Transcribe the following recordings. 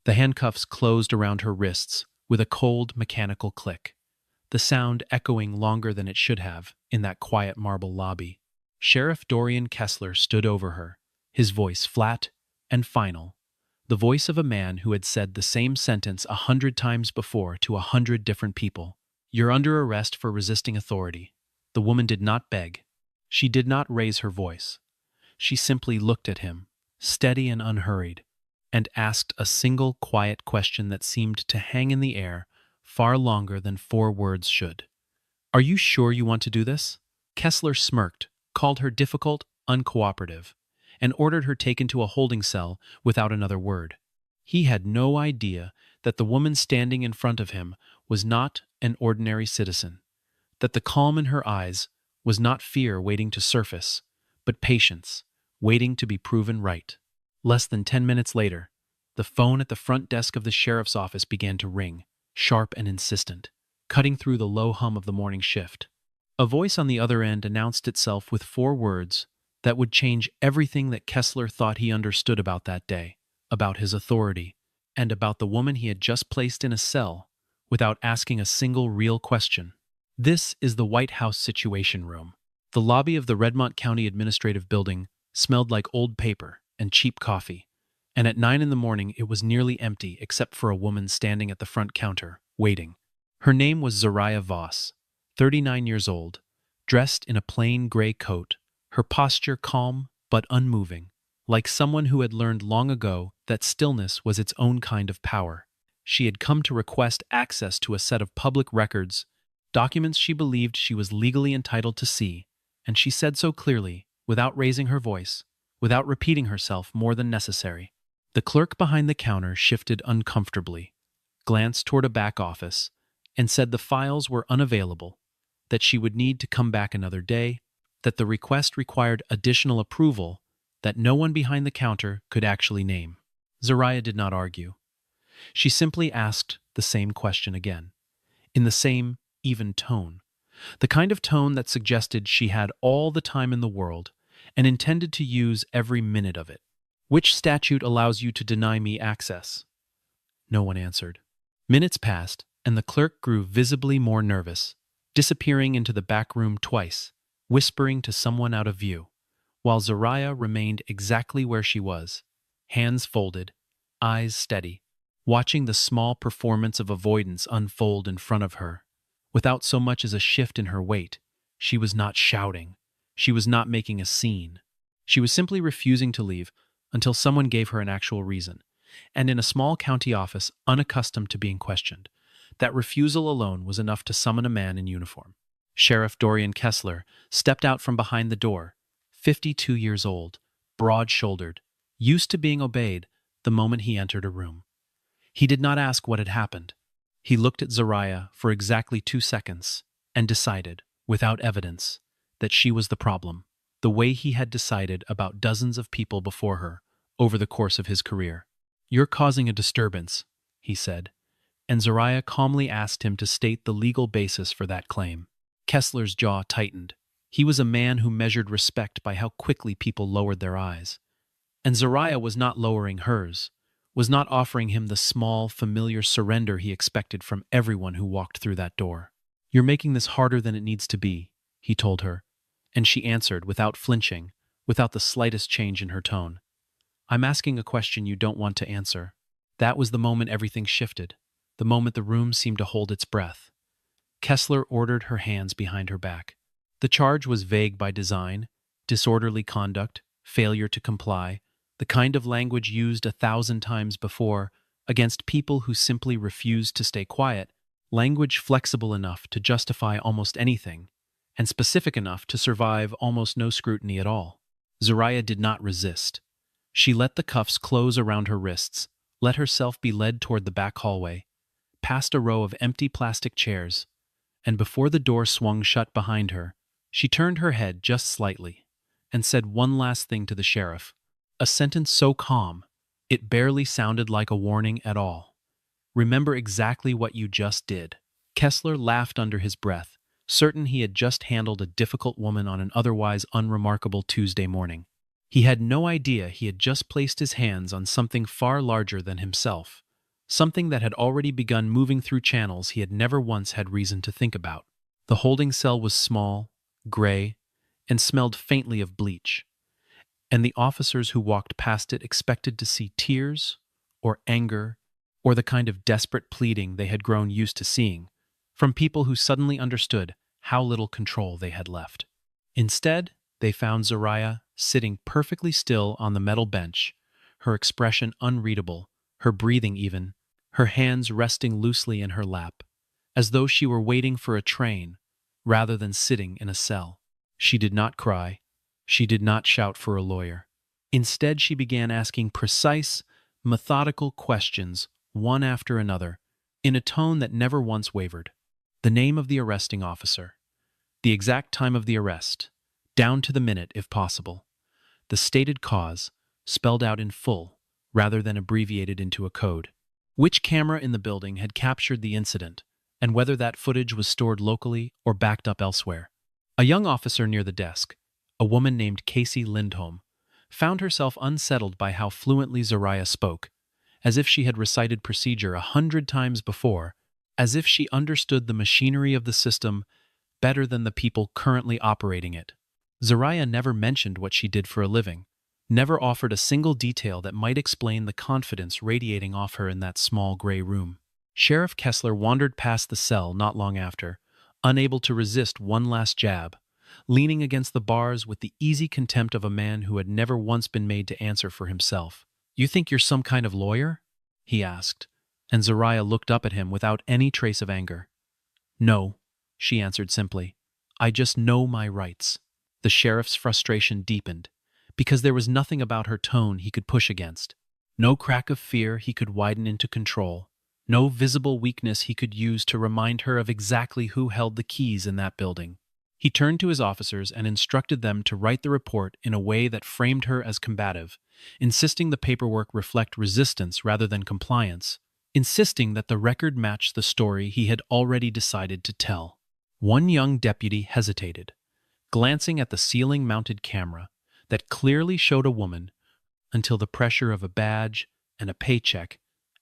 The handcuffs closed around her wrists with a cold, mechanical click, the sound echoing longer than it should have in that quiet marble lobby. Sheriff Dorian Kessler stood over her, his voice flat and final, the voice of a man who had said the same sentence 100 times before to 100 different people. "You're under arrest for resisting authority." The woman did not beg. She did not raise her voice. She simply looked at him, steady and unhurried, and asked a single quiet question that seemed to hang in the air far longer than 4 words should. "Are you sure you want to do this?" Kessler smirked, called her difficult, uncooperative, and ordered her taken to a holding cell without another word. He had no idea that the woman standing in front of him was not an ordinary citizen, that the calm in her eyes was not fear waiting to surface, but patience, waiting to be proven right. Less than 10 minutes later, the phone at the front desk of the sheriff's office began to ring, sharp and insistent, cutting through the low hum of the morning shift. A voice on the other end announced itself with 4 words that would change everything that Kessler thought he understood about that day, about his authority, and about the woman he had just placed in a cell without asking a single real question. "This is the White House Situation Room." The lobby of the Redmont County Administrative Building smelled like old paper and cheap coffee, and at 9 in the morning it was nearly empty except for a woman standing at the front counter, waiting. Her name was Zariah Voss, 39 years old, dressed in a plain gray coat, her posture calm but unmoving, like someone who had learned long ago that stillness was its own kind of power. She had come to request access to a set of public records, documents she believed she was legally entitled to see, and she said so clearly, without raising her voice, without repeating herself more than necessary. The clerk behind the counter shifted uncomfortably, glanced toward a back office, and said the files were unavailable, that she would need to come back another day, that the request required additional approval that no one behind the counter could actually name. Zariah did not argue. She simply asked the same question again, in the same even tone, the kind of tone that suggested she had all the time in the world and intended to use every minute of it. "Which statute allows you to deny me access?" No one answered. Minutes passed, and the clerk grew visibly more nervous, disappearing into the back room twice, whispering to someone out of view, while Zariah remained exactly where she was, hands folded, eyes steady, watching the small performance of avoidance unfold in front of her. Without so much as a shift in her weight, she was not shouting. She was not making a scene. She was simply refusing to leave until someone gave her an actual reason, and in a small county office unaccustomed to being questioned, that refusal alone was enough to summon a man in uniform. Sheriff Dorian Kessler stepped out from behind the door, 52 years old, broad-shouldered, used to being obeyed the moment he entered a room. He did not ask what had happened. He looked at Zariah for exactly 2 seconds and decided, without evidence, that she was the problem, the way he had decided about dozens of people before her over the course of his career. "You're causing a disturbance," he said, and Zariah calmly asked him to state the legal basis for that claim. Kessler's jaw tightened. He was a man who measured respect by how quickly people lowered their eyes. And Zariah was not lowering hers, was not offering him the small, familiar surrender he expected from everyone who walked through that door. "You're making this harder than it needs to be," he told her, and she answered without flinching, without the slightest change in her tone. "I'm asking a question you don't want to answer." That was the moment everything shifted, the moment the room seemed to hold its breath. Kessler ordered her hands behind her back. The charge was vague by design: disorderly conduct, failure to comply, the kind of language used 1,000 times before against people who simply refused to stay quiet, language flexible enough to justify almost anything, and specific enough to survive almost no scrutiny at all. Zariah did not resist. She let the cuffs close around her wrists, let herself be led toward the back hallway, past a row of empty plastic chairs, and before the door swung shut behind her, she turned her head just slightly and said one last thing to the sheriff, a sentence so calm it barely sounded like a warning at all. "Remember exactly what you just did." Kessler laughed under his breath, certain he had just handled a difficult woman on an otherwise unremarkable Tuesday morning. He had no idea he had just placed his hands on something far larger than himself, something that had already begun moving through channels he had never once had reason to think about. The holding cell was small, gray, and smelled faintly of bleach, and the officers who walked past it expected to see tears, or anger, or the kind of desperate pleading they had grown used to seeing from people who suddenly understood how little control they had left. Instead, they found Zariah sitting perfectly still on the metal bench, her expression unreadable, her breathing even, her hands resting loosely in her lap, as though she were waiting for a train rather than sitting in a cell. She did not cry. She did not shout for a lawyer. Instead, she began asking precise, methodical questions, one after another, in a tone that never once wavered. The name of the arresting officer, the exact time of the arrest, down to the minute if possible, the stated cause, spelled out in full, rather than abbreviated into a code. Which camera in the building had captured the incident, and whether that footage was stored locally or backed up elsewhere. A young officer near the desk, a woman named Casey Lindholm, found herself unsettled by how fluently Zariah spoke, as if she had recited procedure 100 times before, as if she understood the machinery of the system better than the people currently operating it. Zariah never mentioned what she did for a living, never offered a single detail that might explain the confidence radiating off her in that small gray room. Sheriff Kessler wandered past the cell not long after, unable to resist one last jab, leaning against the bars with the easy contempt of a man who had never once been made to answer for himself. "You think you're some kind of lawyer?" he asked, and Zariah looked up at him without any trace of anger. "No," she answered simply. "I just know my rights." The sheriff's frustration deepened, because there was nothing about her tone he could push against. No crack of fear he could widen into control. No visible weakness he could use to remind her of exactly who held the keys in that building. He turned to his officers and instructed them to write the report in a way that framed her as combative, insisting the paperwork reflect resistance rather than compliance, insisting that the record match the story he had already decided to tell. One young deputy hesitated, glancing at the ceiling-mounted camera that clearly showed a woman, until the pressure of a badge and a paycheck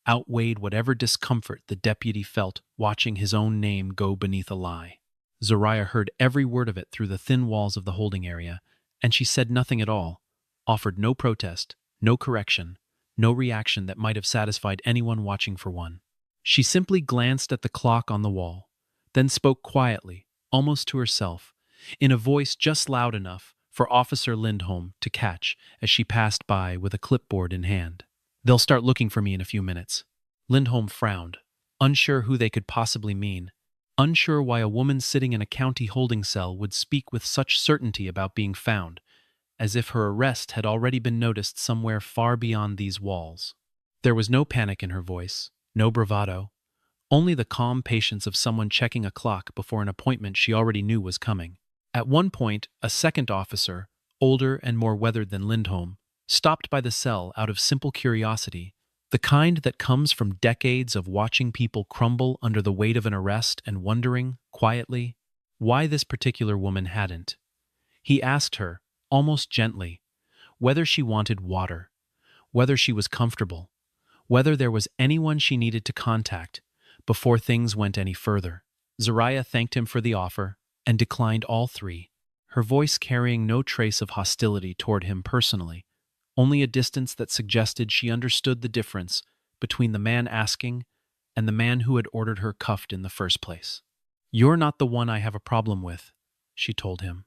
outweighed whatever discomfort the deputy felt watching his own name go beneath a lie. Zariah heard every word of it through the thin walls of the holding area, and she said nothing at all, offered no protest, no correction, no reaction that might have satisfied anyone watching for one. She simply glanced at the clock on the wall, then spoke quietly, almost to herself, in a voice just loud enough for Officer Lindholm to catch as she passed by with a clipboard in hand. "They'll start looking for me in a few minutes." Lindholm frowned, unsure who they could possibly mean, unsure why a woman sitting in a county holding cell would speak with such certainty about being found, as if her arrest had already been noticed somewhere far beyond these walls. There was no panic in her voice, no bravado, only the calm patience of someone checking a clock before an appointment she already knew was coming. At one point, a second officer, older and more weathered than Lindholm, stopped by the cell out of simple curiosity, the kind that comes from decades of watching people crumble under the weight of an arrest and wondering, quietly, why this particular woman hadn't. He asked her, almost gently, whether she wanted water, whether she was comfortable, whether there was anyone she needed to contact before things went any further. Zariah thanked him for the offer and declined all three, her voice carrying no trace of hostility toward him personally, only a distance that suggested she understood the difference between the man asking and the man who had ordered her cuffed in the first place. "You're not the one I have a problem with," she told him,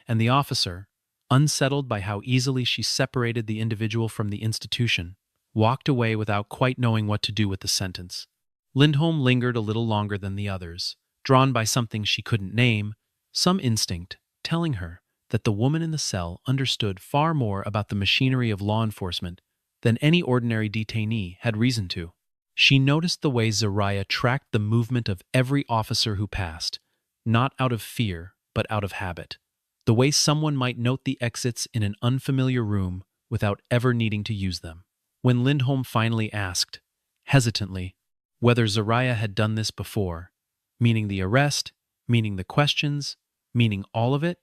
and the officer, unsettled by how easily she separated the individual from the institution, walked away without quite knowing what to do with the sentence. Lindholm lingered a little longer than the others, drawn by something she couldn't name, some instinct telling her that the woman in the cell understood far more about the machinery of law enforcement than any ordinary detainee had reason to. She noticed the way Zariah tracked the movement of every officer who passed, not out of fear, but out of habit. The way someone might note the exits in an unfamiliar room without ever needing to use them. When Lindholm finally asked, hesitantly, whether Zariah had done this before, meaning the arrest, meaning the questions, meaning all of it,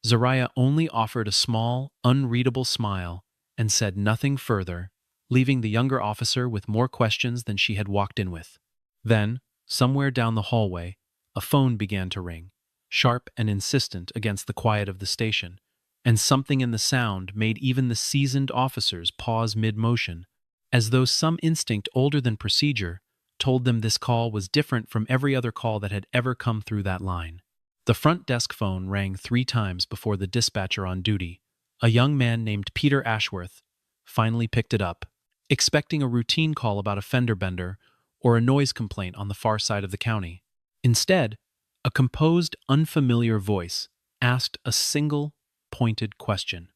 Zariah only offered a small, unreadable smile and said nothing further, leaving the younger officer with more questions than she had walked in with. Then, somewhere down the hallway, a phone began to ring, sharp and insistent against the quiet of the station, and something in the sound made even the seasoned officers pause mid-motion, as though some instinct older than procedure told them this call was different from every other call that had ever come through that line. The front desk phone rang 3 times before the dispatcher on duty, a young man named Peter Ashworth, finally picked it up, expecting a routine call about a fender bender or a noise complaint on the far side of the county. Instead, a composed, unfamiliar voice asked a single, pointed question.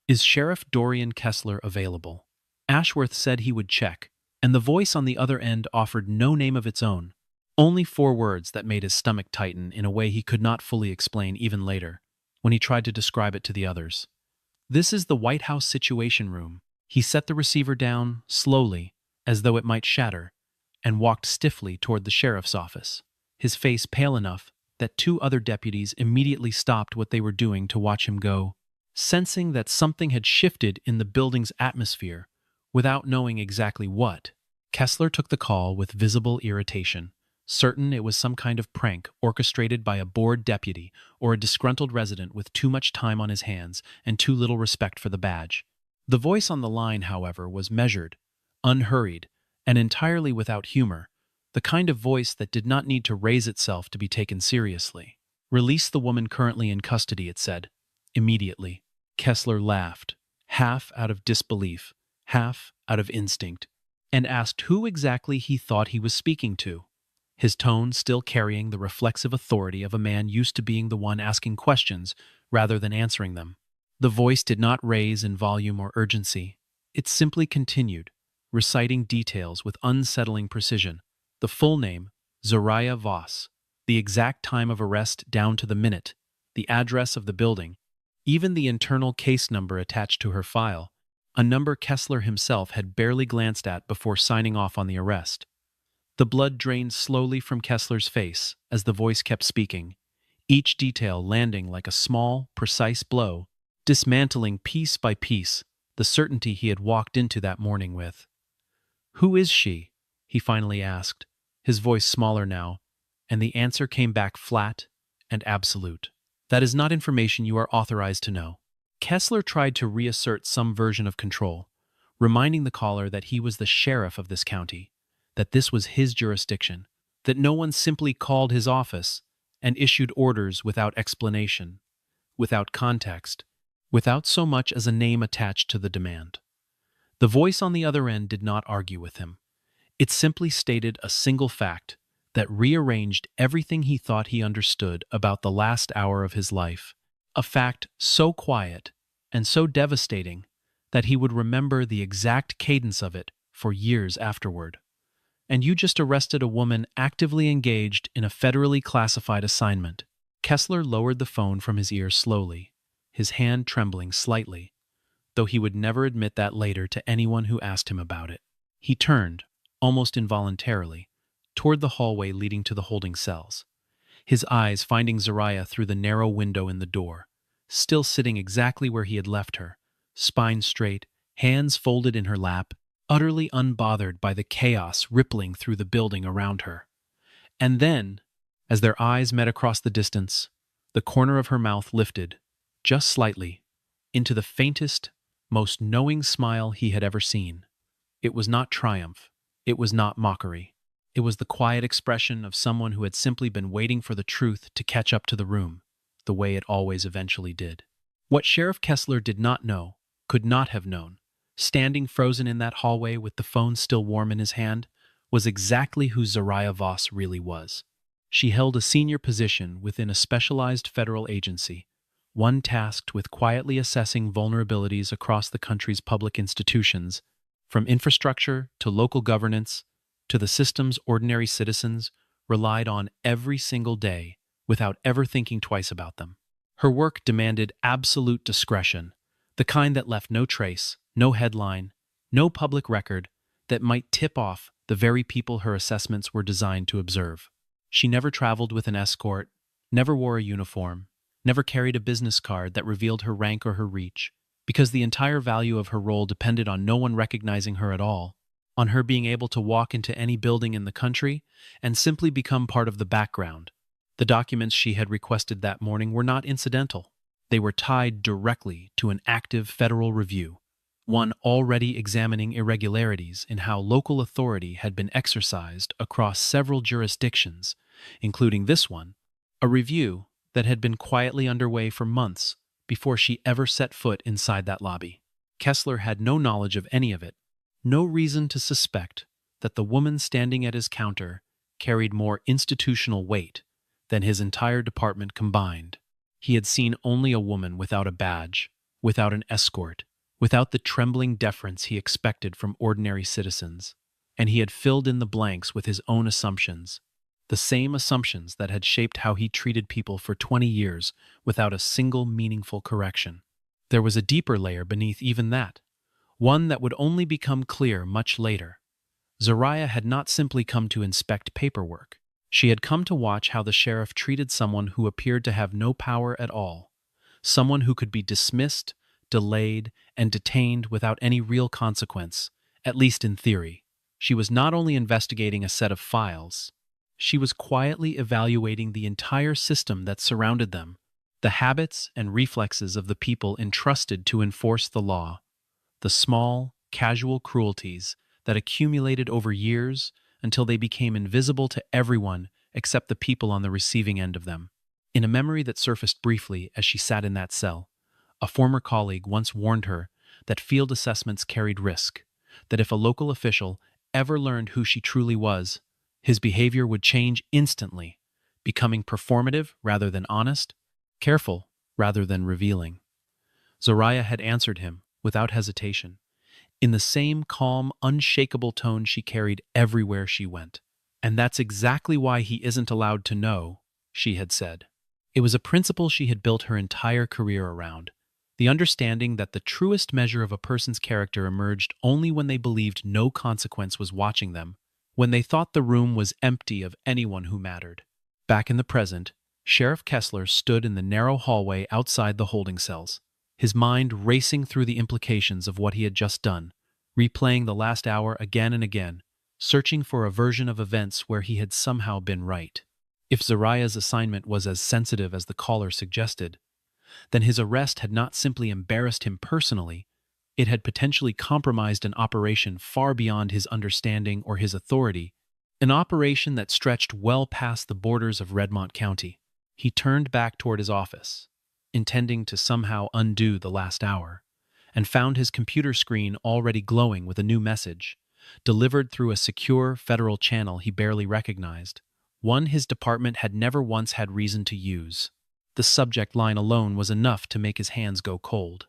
"Is Sheriff Dorian Kessler available?" Ashworth said he would check, and the voice on the other end offered no name of its own, only 4 words that made his stomach tighten in a way he could not fully explain even later, when he tried to describe it to the others. "This is the White House Situation Room." He set the receiver down, slowly, as though it might shatter, and walked stiffly toward the sheriff's office, his face pale enough that 2 other deputies immediately stopped what they were doing to watch him go, sensing that something had shifted in the building's atmosphere, without knowing exactly what. Kessler took the call with visible irritation, certain it was some kind of prank orchestrated by a bored deputy or a disgruntled resident with too much time on his hands and too little respect for the badge. The voice on the line, however, was measured, unhurried, and entirely without humor, the kind of voice that did not need to raise itself to be taken seriously. "Release the woman currently in custody," it said, immediately. Kessler laughed, half out of disbelief, half out of instinct, and asked who exactly he thought he was speaking to, his tone still carrying the reflexive authority of a man used to being the one asking questions rather than answering them. The voice did not raise in volume or urgency. It simply continued, reciting details with unsettling precision. The full name, Zariah Voss, the exact time of arrest down to the minute, the address of the building, even the internal case number attached to her file, a number Kessler himself had barely glanced at before signing off on the arrest. The blood drained slowly from Kessler's face as the voice kept speaking, each detail landing like a small, precise blow, dismantling piece by piece the certainty he had walked into that morning with. "Who is she?" he finally asked, his voice smaller now, and the answer came back flat and absolute. "That is not information you are authorized to know." Kessler tried to reassert some version of control, reminding the caller that he was the sheriff of this county, that this was his jurisdiction, that no one simply called his office and issued orders without explanation, without context, without so much as a name attached to the demand. The voice on the other end did not argue with him. It simply stated a single fact that rearranged everything he thought he understood about the last hour of his life, a fact so quiet and so devastating that he would remember the exact cadence of it for years afterward. "And you just arrested a woman actively engaged in a federally classified assignment." Kessler lowered the phone from his ear slowly, his hand trembling slightly, though he would never admit that later to anyone who asked him about it. He turned, almost involuntarily, toward the hallway leading to the holding cells, his eyes finding Zariah through the narrow window in the door, still sitting exactly where he had left her, spine straight, hands folded in her lap, utterly unbothered by the chaos rippling through the building around her. And then, as their eyes met across the distance, the corner of her mouth lifted, just slightly, into the faintest, most knowing smile he had ever seen. It was not triumph. It was not mockery. It was the quiet expression of someone who had simply been waiting for the truth to catch up to the room, the way it always eventually did. What Sheriff Kessler did not know, could not have known, standing frozen in that hallway with the phone still warm in his hand, was exactly who Zariah Voss really was. She held a senior position within a specialized federal agency, one tasked with quietly assessing vulnerabilities across the country's public institutions, from infrastructure to local governance, to the systems ordinary citizens relied on every single day without ever thinking twice about them. Her work demanded absolute discretion, the kind that left no trace, no headline, no public record that might tip off the very people her assessments were designed to observe. She never traveled with an escort, never wore a uniform, never carried a business card that revealed her rank or her reach, because the entire value of her role depended on no one recognizing her at all, on her being able to walk into any building in the country and simply become part of the background. The documents she had requested that morning were not incidental. They were tied directly to an active federal review, one already examining irregularities in how local authority had been exercised across several jurisdictions, including this one, a review that had been quietly underway for months before she ever set foot inside that lobby. Kessler had no knowledge of any of it, no reason to suspect that the woman standing at his counter carried more institutional weight than his entire department combined. He had seen only a woman without a badge, without an escort, without the trembling deference he expected from ordinary citizens, and he had filled in the blanks with his own assumptions, the same assumptions that had shaped how he treated people for 20 years without a single meaningful correction. There was a deeper layer beneath even that, one that would only become clear much later. Zariah had not simply come to inspect paperwork. She had come to watch how the sheriff treated someone who appeared to have no power at all, someone who could be dismissed, delayed, and detained without any real consequence, at least in theory. She was not only investigating a set of files, she was quietly evaluating the entire system that surrounded them, the habits and reflexes of the people entrusted to enforce the law, the small, casual cruelties that accumulated over years until they became invisible to everyone except the people on the receiving end of them. In a memory that surfaced briefly as she sat in that cell, a former colleague once warned her that field assessments carried risk, that if a local official ever learned who she truly was, his behavior would change instantly, becoming performative rather than honest, careful rather than revealing. Zariah had answered him without hesitation, in the same calm, unshakable tone she carried everywhere she went. "And that's exactly why he isn't allowed to know," she had said. It was a principle she had built her entire career around, the understanding that the truest measure of a person's character emerged only when they believed no consequence was watching them, when they thought the room was empty of anyone who mattered. Back in the present, Sheriff Kessler stood in the narrow hallway outside the holding cells, his mind racing through the implications of what he had just done, replaying the last hour again and again, searching for a version of events where he had somehow been right. If Zariah's assignment was as sensitive as the caller suggested, then his arrest had not simply embarrassed him personally, it had potentially compromised an operation far beyond his understanding or his authority, an operation that stretched well past the borders of Redmont County. He turned back toward his office, intending to somehow undo the last hour, and found his computer screen already glowing with a new message, delivered through a secure federal channel he barely recognized, one his department had never once had reason to use. The subject line alone was enough to make his hands go cold.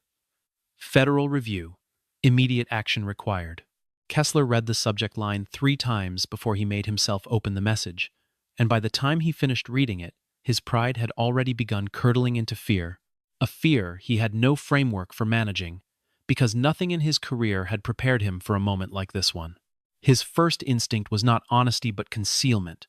Federal Review. Immediate action required. Kessler read the subject line 3 times before he made himself open the message, and by the time he finished reading it, his pride had already begun curdling into fear, a fear he had no framework for managing, because nothing in his career had prepared him for a moment like this one. His first instinct was not honesty but concealment,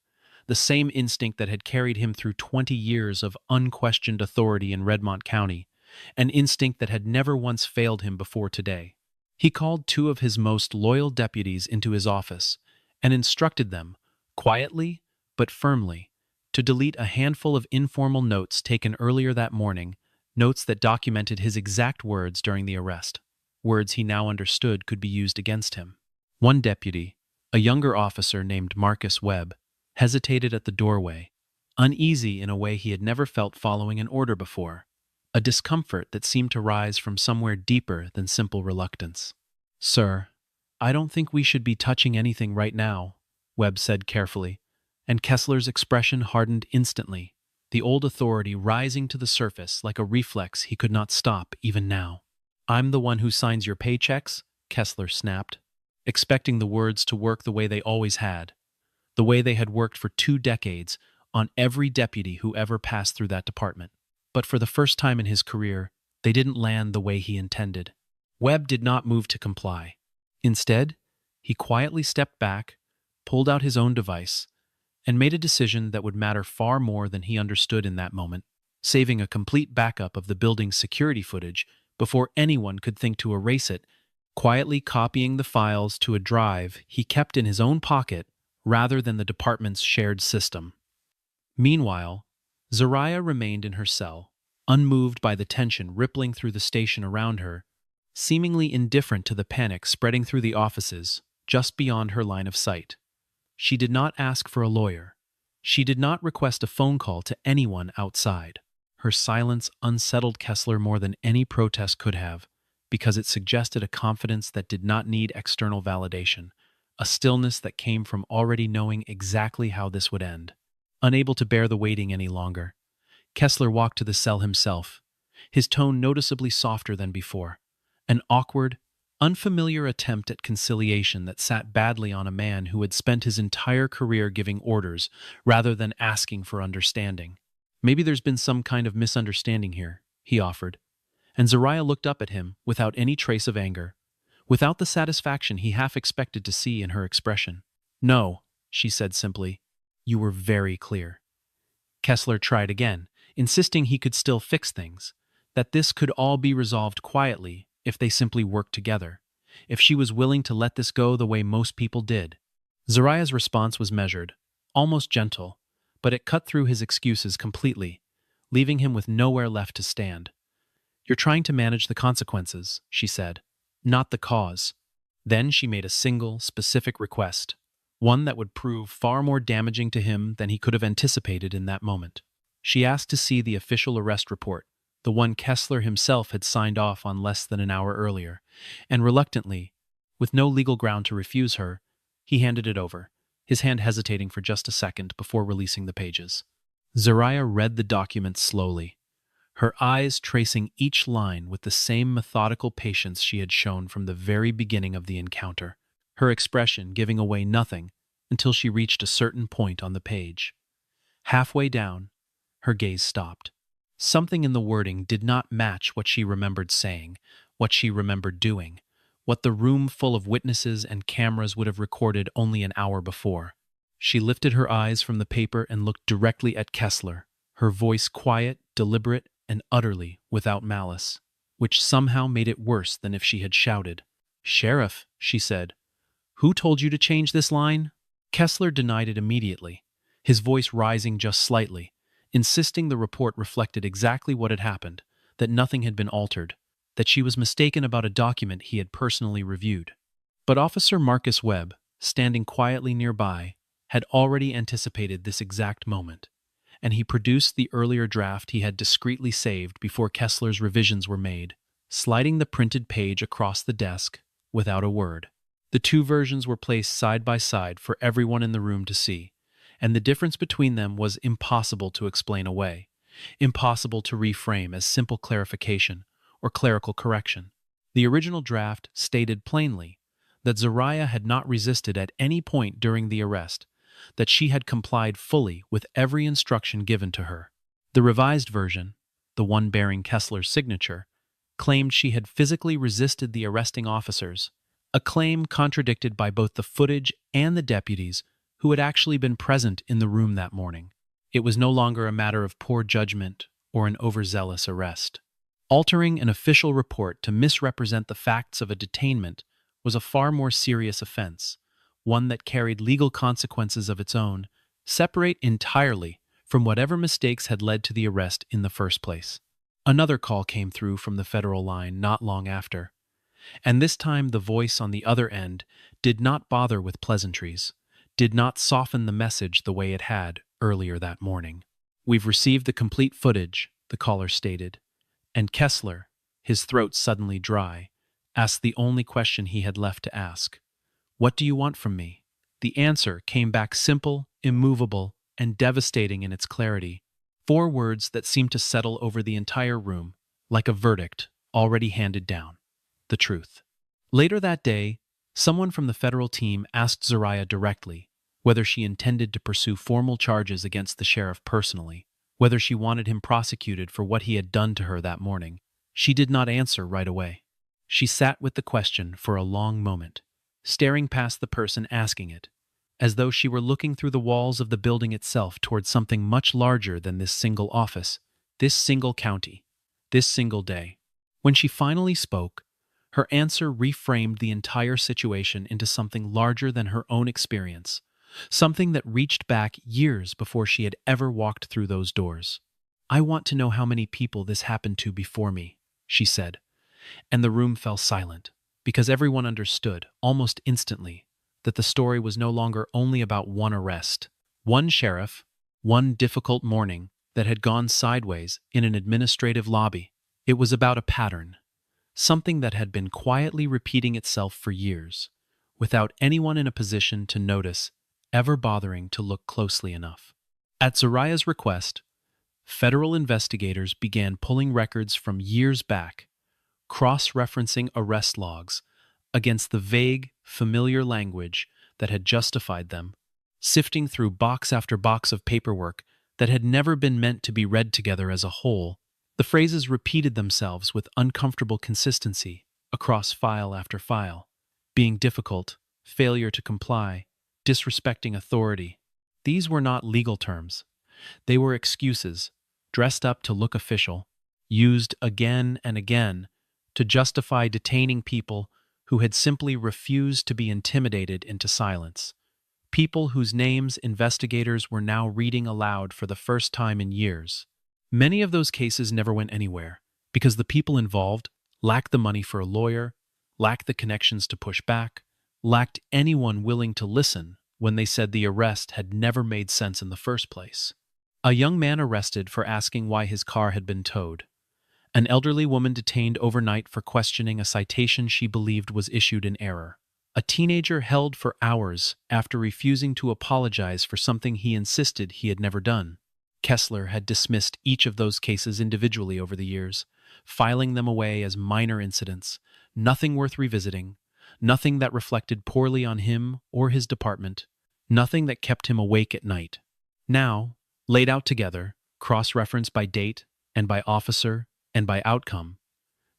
the same instinct that had carried him through 20 years of unquestioned authority in Redmont County, an instinct that had never once failed him before today. He called 2 of his most loyal deputies into his office and instructed them, quietly but firmly, to delete a handful of informal notes taken earlier that morning, notes that documented his exact words during the arrest, words he now understood could be used against him. One deputy, a younger officer named Marcus Webb, hesitated at the doorway, uneasy in a way he had never felt following an order before, a discomfort that seemed to rise from somewhere deeper than simple reluctance. "Sir, I don't think we should be touching anything right now," Webb said carefully, and Kessler's expression hardened instantly, the old authority rising to the surface like a reflex he could not stop even now. "I'm the one who signs your paychecks," Kessler snapped, expecting the words to work the way they always had, the way they had worked for 2 decades on every deputy who ever passed through that department. But for the first time in his career, they didn't land the way he intended. Webb did not move to comply. Instead, he quietly stepped back, pulled out his own device, and made a decision that would matter far more than he understood in that moment, saving a complete backup of the building's security footage before anyone could think to erase it, quietly copying the files to a drive he kept in his own pocket rather than the department's shared system. Meanwhile, Zariah remained in her cell, unmoved by the tension rippling through the station around her, seemingly indifferent to the panic spreading through the offices just beyond her line of sight. She did not ask for a lawyer. She did not request a phone call to anyone outside. Her silence unsettled Kessler more than any protest could have, because it suggested a confidence that did not need external validation, a stillness that came from already knowing exactly how this would end. Unable to bear the waiting any longer, Kessler walked to the cell himself, his tone noticeably softer than before, an awkward, unfamiliar attempt at conciliation that sat badly on a man who had spent his entire career giving orders rather than asking for understanding. "Maybe there's been some kind of misunderstanding here," he offered, and Zariah looked up at him without any trace of anger, without the satisfaction he half expected to see in her expression. "No," she said simply. "You were very clear." Kessler tried again, insisting he could still fix things, that this could all be resolved quietly if they simply worked together, if she was willing to let this go the way most people did. Zariah's response was measured, almost gentle, but it cut through his excuses completely, leaving him with nowhere left to stand. "You're trying to manage the consequences," she said, "not the cause." Then she made a single, specific request, one that would prove far more damaging to him than he could have anticipated in that moment. She asked to see the official arrest report, the one Kessler himself had signed off on less than an hour earlier, and reluctantly, with no legal ground to refuse her, he handed it over, his hand hesitating for just a second before releasing the pages. Zariah read the document slowly, her eyes tracing each line with the same methodical patience she had shown from the very beginning of the encounter, her expression giving away nothing until she reached a certain point on the page. Halfway down, her gaze stopped. Something in the wording did not match what she remembered saying, what she remembered doing, what the room full of witnesses and cameras would have recorded only an hour before. She lifted her eyes from the paper and looked directly at Kessler, her voice quiet, deliberate, and utterly without malice, which somehow made it worse than if she had shouted. "Sheriff," she said, "who told you to change this line?" Kessler denied it immediately, his voice rising just slightly, insisting the report reflected exactly what had happened, that nothing had been altered, that she was mistaken about a document he had personally reviewed. But Officer Marcus Webb, standing quietly nearby, had already anticipated this exact moment, and he produced the earlier draft he had discreetly saved before Kessler's revisions were made, sliding the printed page across the desk without a word. The two versions were placed side by side for everyone in the room to see, and the difference between them was impossible to explain away, impossible to reframe as simple clarification or clerical correction. The original draft stated plainly that Zariah had not resisted at any point during the arrest, that she had complied fully with every instruction given to her. The revised version, the one bearing Kessler's signature, claimed she had physically resisted the arresting officers, a claim contradicted by both the footage and the deputies who had actually been present in the room that morning. It was no longer a matter of poor judgment or an overzealous arrest. Altering an official report to misrepresent the facts of a detainment was a far more serious offense, one that carried legal consequences of its own, separate entirely from whatever mistakes had led to the arrest in the first place. Another call came through from the federal line not long after, and this time the voice on the other end did not bother with pleasantries, did not soften the message the way it had earlier that morning. "We've received the complete footage," the caller stated, and Kessler, his throat suddenly dry, asked the only question he had left to ask. "What do you want from me?" The answer came back simple, immovable, and devastating in its clarity. 4 words that seemed to settle over the entire room, like a verdict already handed down: the truth. Later that day, someone from the federal team asked Zariah directly whether she intended to pursue formal charges against the sheriff personally, whether she wanted him prosecuted for what he had done to her that morning. She did not answer right away. She sat with the question for a long moment, staring past the person asking it, as though she were looking through the walls of the building itself toward something much larger than this single office, this single county, this single day. When she finally spoke, her answer reframed the entire situation into something larger than her own experience, something that reached back years before she had ever walked through those doors. "I want to know how many people this happened to before me," she said, and the room fell silent, because everyone understood, almost instantly, that the story was no longer only about one arrest, one sheriff, one difficult morning that had gone sideways in an administrative lobby. It was about a pattern, something that had been quietly repeating itself for years, without anyone in a position to notice ever bothering to look closely enough. At Zariah's request, federal investigators began pulling records from years back, cross-referencing arrest logs against the vague, familiar language that had justified them, sifting through box after box of paperwork that had never been meant to be read together as a whole. The phrases repeated themselves with uncomfortable consistency across file after file: being difficult, failure to comply, disrespecting authority. These were not legal terms. They were excuses, dressed up to look official, used again and again to justify detaining people who had simply refused to be intimidated into silence. People whose names investigators were now reading aloud for the first time in years. Many of those cases never went anywhere because the people involved lacked the money for a lawyer, lacked the connections to push back, lacked anyone willing to listen when they said the arrest had never made sense in the first place. A young man arrested for asking why his car had been towed. An elderly woman detained overnight for questioning a citation she believed was issued in error. A teenager held for hours after refusing to apologize for something he insisted he had never done. Kessler had dismissed each of those cases individually over the years, filing them away as minor incidents, nothing worth revisiting, nothing that reflected poorly on him or his department, nothing that kept him awake at night. Now, laid out together, cross-referenced by date and by officer and by outcome,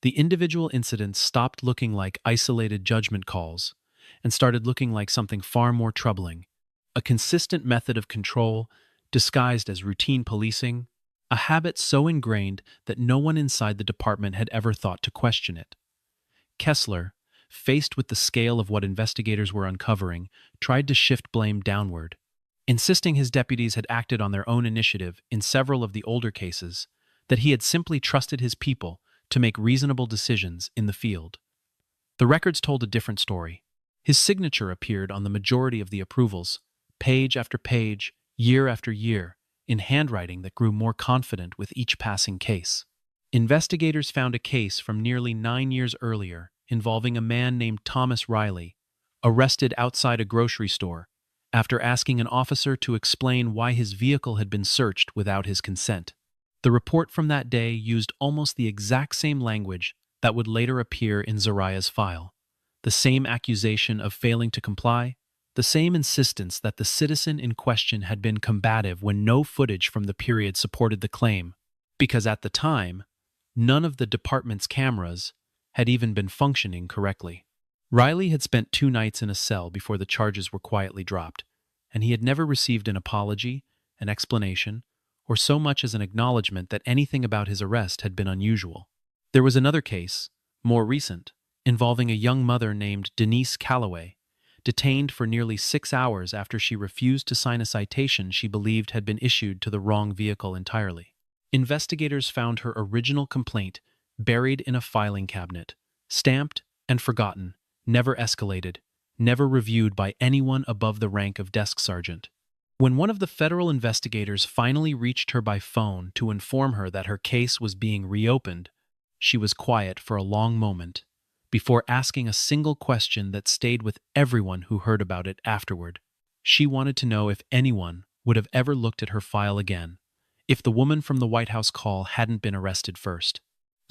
the individual incidents stopped looking like isolated judgment calls and started looking like something far more troubling: a consistent method of control disguised as routine policing, a habit so ingrained that no one inside the department had ever thought to question it. Kessler, faced with the scale of what investigators were uncovering, tried to shift blame downward, insisting his deputies had acted on their own initiative in several of the older cases, that he had simply trusted his people to make reasonable decisions in the field. The records told a different story. His signature appeared on the majority of the approvals, page after page, year after year, in handwriting that grew more confident with each passing case. Investigators found a case from nearly 9 years earlier involving a man named Thomas Riley, arrested outside a grocery store after asking an officer to explain why his vehicle had been searched without his consent. The report from that day used almost the exact same language that would later appear in Zariah's file: the same accusation of failing to comply, the same insistence that the citizen in question had been combative when no footage from the period supported the claim, because at the time, none of the department's cameras had even been functioning correctly. Riley had spent 2 nights in a cell before the charges were quietly dropped, and he had never received an apology, an explanation, or so much as an acknowledgement that anything about his arrest had been unusual. There was another case, more recent, involving a young mother named Denise Calloway, detained for nearly 6 hours after she refused to sign a citation she believed had been issued to the wrong vehicle entirely. Investigators found her original complaint buried in a filing cabinet, stamped and forgotten, never escalated, never reviewed by anyone above the rank of desk sergeant. When one of the federal investigators finally reached her by phone to inform her that her case was being reopened, she was quiet for a long moment before asking a single question that stayed with everyone who heard about it afterward. She wanted to know if anyone would have ever looked at her file again, if the woman from the White House call hadn't been arrested first.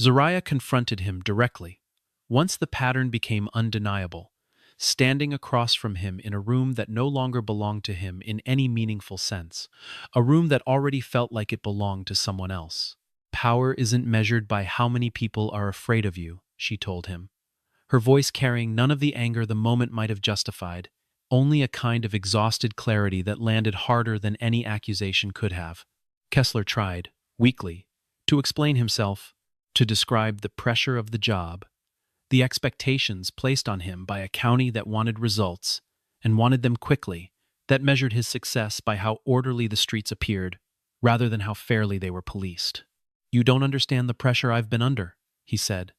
Zariah confronted him directly. Once the pattern became undeniable, standing across from him in a room that no longer belonged to him in any meaningful sense, a room that already felt like it belonged to someone else. "Power isn't measured by how many people are afraid of you," she told him, her voice carrying none of the anger the moment might have justified, only a kind of exhausted clarity that landed harder than any accusation could have. Kessler tried, weakly, to explain himself, to describe the pressure of the job, the expectations placed on him by a county that wanted results and wanted them quickly, that measured his success by how orderly the streets appeared rather than how fairly they were policed. "You don't understand the pressure I've been under," he said,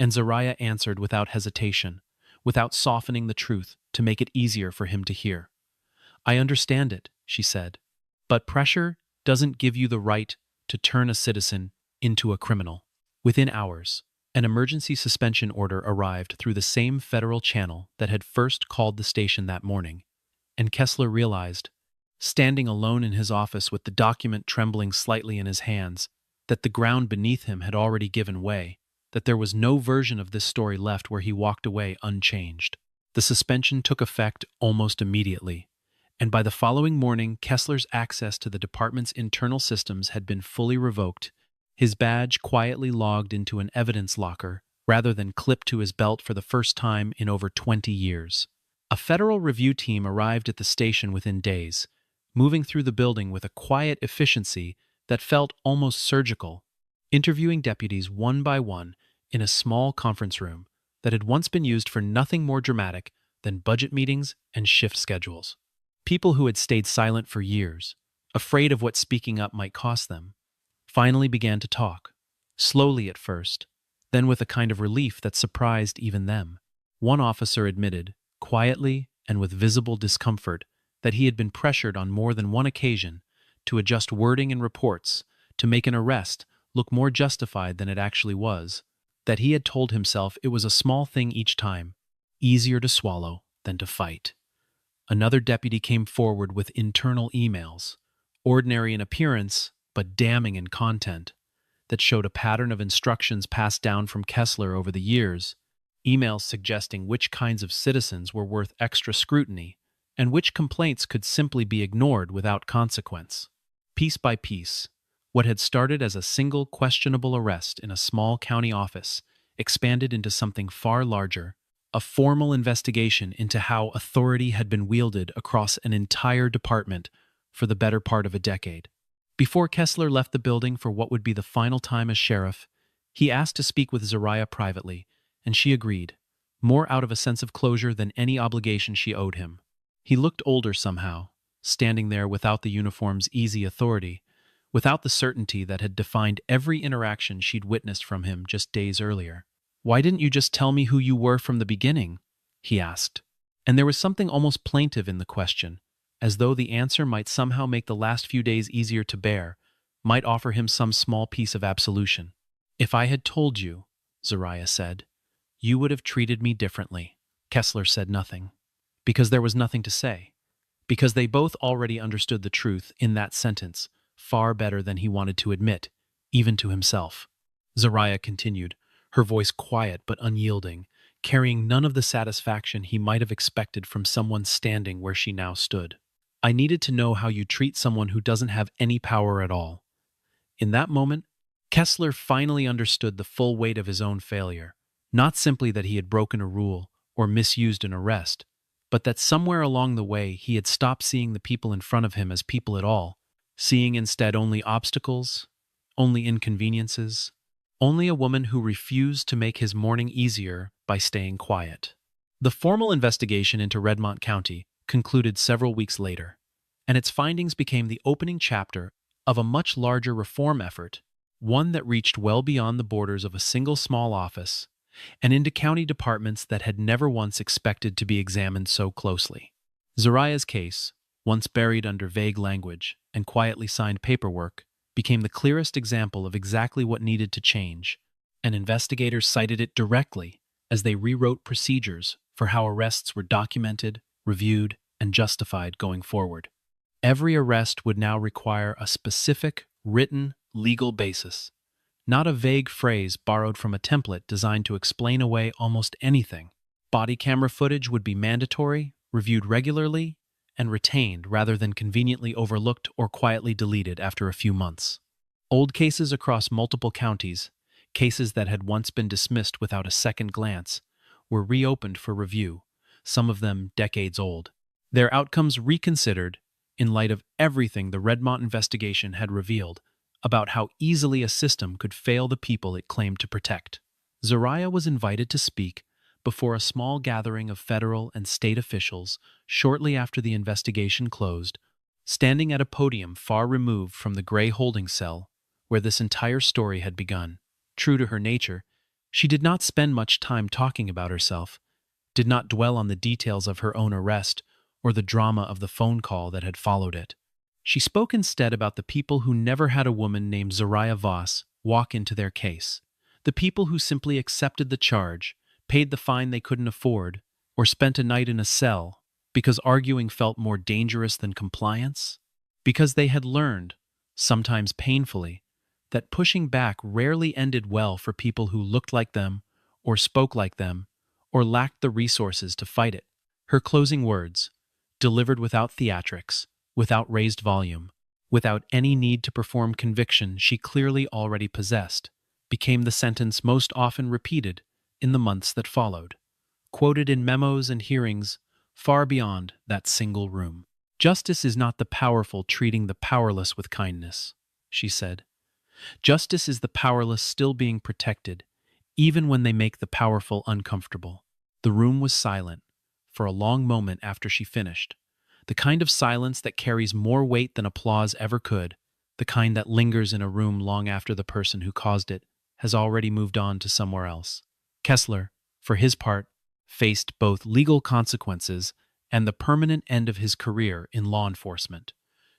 and Zariah answered without hesitation, without softening the truth to make it easier for him to hear. "I understand it," she said, "but pressure doesn't give you the right to turn a citizen into a criminal." Within hours, an emergency suspension order arrived through the same federal channel that had first called the station that morning, and Kessler realized, standing alone in his office with the document trembling slightly in his hands, that the ground beneath him had already given way, that there was no version of this story left where he walked away unchanged. The suspension took effect almost immediately, and by the following morning, Kessler's access to the department's internal systems had been fully revoked, his badge quietly logged into an evidence locker rather than clipped to his belt for the first time in over 20 years. A federal review team arrived at the station within days, moving through the building with a quiet efficiency that felt almost surgical, interviewing deputies one by one in a small conference room that had once been used for nothing more dramatic than budget meetings and shift schedules. People who had stayed silent for years, afraid of what speaking up might cost them, finally began to talk, slowly at first, then with a kind of relief that surprised even them. One officer admitted, quietly and with visible discomfort, that he had been pressured on more than one occasion to adjust wording in reports to make an arrest look more justified than it actually was, that he had told himself it was a small thing each time, easier to swallow than to fight. Another deputy came forward with internal emails, ordinary in appearance but damning in content, that showed a pattern of instructions passed down from Kessler over the years, emails suggesting which kinds of citizens were worth extra scrutiny and which complaints could simply be ignored without consequence. Piece by piece, what had started as a single questionable arrest in a small county office expanded into something far larger, a formal investigation into how authority had been wielded across an entire department for the better part of a decade. Before Kessler left the building for what would be the final time as sheriff, he asked to speak with Zariah privately, and she agreed, more out of a sense of closure than any obligation she owed him. He looked older somehow, standing there without the uniform's easy authority, without the certainty that had defined every interaction she'd witnessed from him just days earlier. "Why didn't you just tell me who you were from the beginning?" he asked. And there was something almost plaintive in the question, as though the answer might somehow make the last few days easier to bear, might offer him some small piece of absolution. "If I had told you," Zariah said, "you would have treated me differently." Kessler said nothing, because there was nothing to say, because they both already understood the truth in that sentence far better than he wanted to admit, even to himself. Zariah continued, her voice quiet but unyielding, carrying none of the satisfaction he might have expected from someone standing where she now stood. "I needed to know how you treat someone who doesn't have any power at all." In that moment, Kessler finally understood the full weight of his own failure, not simply that he had broken a rule or misused an arrest, but that somewhere along the way he had stopped seeing the people in front of him as people at all, seeing instead only obstacles, only inconveniences, only a woman who refused to make his morning easier by staying quiet. The formal investigation into Redmont County concluded several weeks later, and its findings became the opening chapter of a much larger reform effort, one that reached well beyond the borders of a single small office and into county departments that had never once expected to be examined so closely. Zariah's case, once buried under vague language and quietly signed paperwork, became the clearest example of exactly what needed to change, and investigators cited it directly as they rewrote procedures for how arrests were documented, reviewed, and justified going forward. Every arrest would now require a specific, written, legal basis, not a vague phrase borrowed from a template designed to explain away almost anything. Body camera footage would be mandatory, reviewed regularly, and retained rather than conveniently overlooked or quietly deleted after a few months. Old cases across multiple counties, cases that had once been dismissed without a second glance, were reopened for review, some of them decades old. Their outcomes reconsidered in light of everything the Redmont investigation had revealed, about how easily a system could fail the people it claimed to protect. Zariah was invited to speak before a small gathering of federal and state officials shortly after the investigation closed, standing at a podium far removed from the gray holding cell where this entire story had begun. True to her nature, she did not spend much time talking about herself, did not dwell on the details of her own arrest or the drama of the phone call that had followed it. She spoke instead about the people who never had a woman named Zariah Voss walk into their case, the people who simply accepted the charge, paid the fine they couldn't afford, or spent a night in a cell because arguing felt more dangerous than compliance, because they had learned, sometimes painfully, that pushing back rarely ended well for people who looked like them, or spoke like them, or lacked the resources to fight it. Her closing words, delivered without theatrics, without raised volume, without any need to perform conviction she clearly already possessed, became the sentence most often repeated in the months that followed, quoted in memos and hearings far beyond that single room. "Justice is not the powerful treating the powerless with kindness," she said. "Justice is the powerless still being protected, even when they make the powerful uncomfortable." The room was silent for a long moment after she finished, the kind of silence that carries more weight than applause ever could, the kind that lingers in a room long after the person who caused it has already moved on to somewhere else. Kessler, for his part, faced both legal consequences and the permanent end of his career in law enforcement.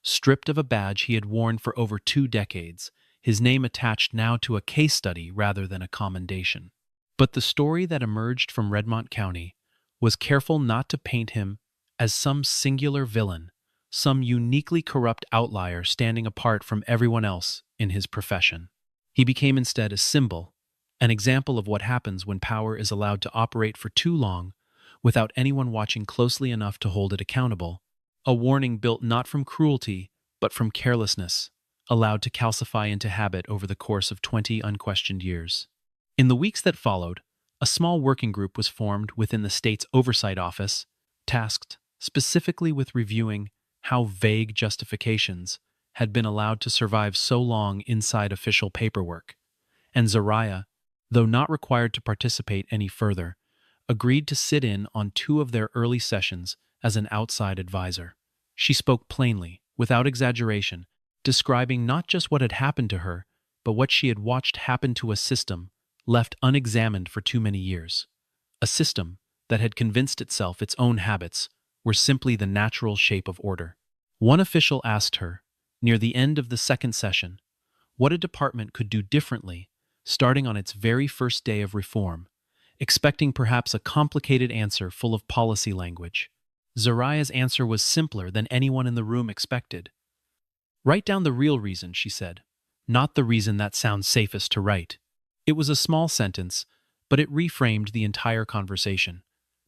Stripped of a badge he had worn for over 2 decades, his name attached now to a case study rather than a commendation. But the story that emerged from Redmont County was careful not to paint him as some singular villain, some uniquely corrupt outlier standing apart from everyone else in his profession. He became instead a symbol, an example of what happens when power is allowed to operate for too long without anyone watching closely enough to hold it accountable, a warning built not from cruelty but from carelessness, allowed to calcify into habit over the course of 20 unquestioned years. In the weeks that followed, a small working group was formed within the state's oversight office, tasked specifically with reviewing how vague justifications had been allowed to survive so long inside official paperwork. And Zariah, though not required to participate any further, agreed to sit in on 2 of their early sessions as an outside advisor. She spoke plainly, without exaggeration, describing not just what had happened to her, but what she had watched happen to a system left unexamined for too many years. A system that had convinced itself its own habits were simply the natural shape of order. One official asked her, near the end of the second session, what a department could do differently starting on its very first day of reform, expecting perhaps a complicated answer full of policy language. Zariah's answer was simpler than anyone in the room expected. "Write down the real reason," she said, "not the reason that sounds safest to write." It was a small sentence, but it reframed the entire conversation,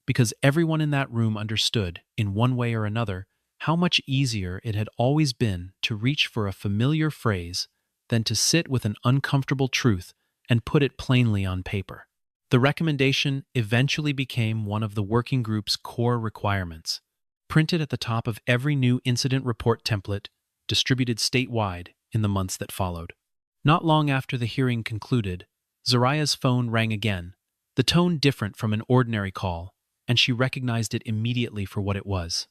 because everyone in that room understood, in one way or another, how much easier it had always been to reach for a familiar phrase than to sit with an uncomfortable truth and put it plainly on paper. The recommendation eventually became one of the working group's core requirements, printed at the top of every new incident report template distributed statewide in the months that followed. Not long after the hearing concluded, Zariah's phone rang again, the tone different from an ordinary call, and she recognized it immediately for what it was.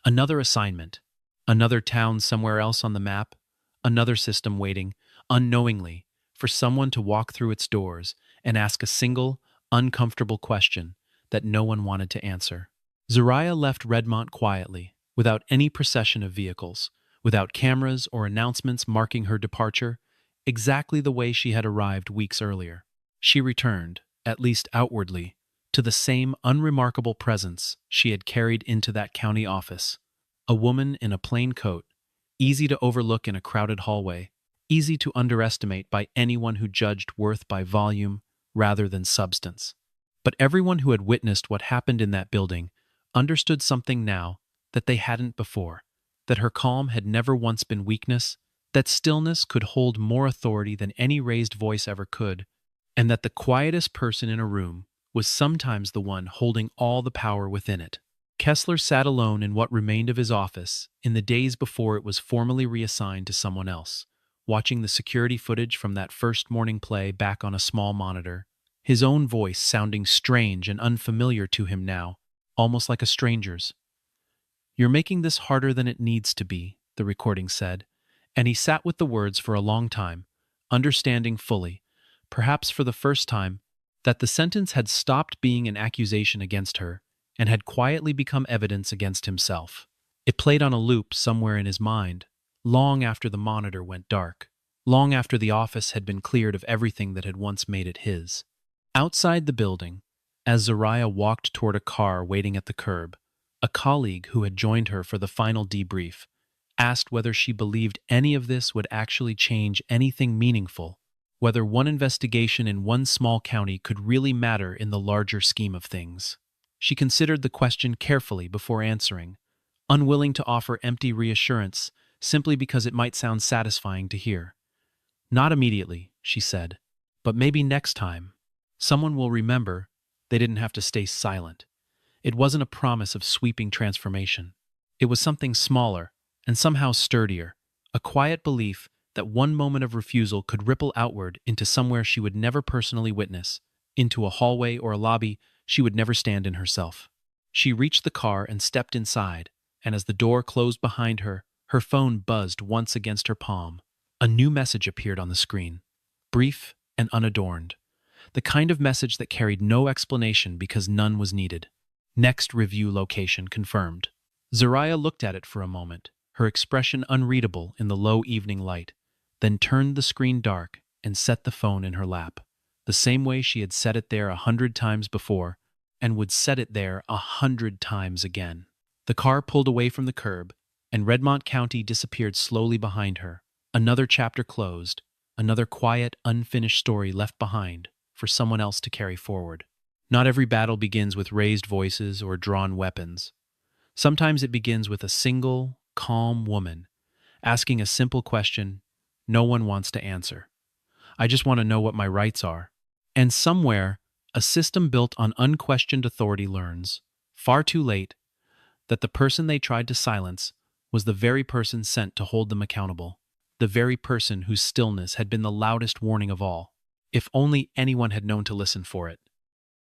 Another assignment, another town somewhere else on the map, another system waiting, unknowingly, for someone to walk through its doors and ask a single, uncomfortable question that no one wanted to answer. Zariah left Redmont quietly, without any procession of vehicles, without cameras or announcements marking her departure, exactly the way she had arrived weeks earlier. She returned, at least outwardly, to the same unremarkable presence she had carried into that county office, a woman in a plain coat, easy to overlook in a crowded hallway, easy to underestimate by anyone who judged worth by volume rather than substance. But everyone who had witnessed what happened in that building understood something now that they hadn't before, that her calm had never once been weakness, that stillness could hold more authority than any raised voice ever could, and that the quietest person in a room was sometimes the one holding all the power within it. Kessler sat alone in what remained of his office in the days before it was formally reassigned to someone else, watching the security footage from that first morning play back on a small monitor, his own voice sounding strange and unfamiliar to him now, almost like a stranger's. "You're making this harder than it needs to be," the recording said, and he sat with the words for a long time, understanding fully, perhaps for the first time, that the sentence had stopped being an accusation against her and had quietly become evidence against himself. It played on a loop somewhere in his mind, long after the monitor went dark, long after the office had been cleared of everything that had once made it his. Outside the building, as Zariah walked toward a car waiting at the curb, a colleague who had joined her for the final debrief asked whether she believed any of this would actually change anything meaningful, whether one investigation in one small county could really matter in the larger scheme of things. She considered the question carefully before answering, unwilling to offer empty reassurance simply because it might sound satisfying to hear. "Not immediately," she said, "but maybe next time. Someone will remember they didn't have to stay silent." It wasn't a promise of sweeping transformation. It was something smaller and somehow sturdier, a quiet belief that one moment of refusal could ripple outward into somewhere she would never personally witness, into a hallway or a lobby she would never stand in herself. She reached the car and stepped inside, and as the door closed behind her, her phone buzzed once against her palm. A new message appeared on the screen, brief and unadorned, the kind of message that carried no explanation because none was needed. "Next review location confirmed." Zariah looked at it for a moment, her expression unreadable in the low evening light, then turned the screen dark and set the phone in her lap, the same way she had set it there 100 times before, and would set it there 100 times again. The car pulled away from the curb, and Redmont County disappeared slowly behind her. Another chapter closed, another quiet, unfinished story left behind for someone else to carry forward. Not every battle begins with raised voices or drawn weapons. Sometimes it begins with a single, calm woman asking a simple question no one wants to answer. "I just want to know what my rights are." And somewhere, a system built on unquestioned authority learns, far too late, that the person they tried to silence was the very person sent to hold them accountable, the very person whose stillness had been the loudest warning of all. If only anyone had known to listen for it.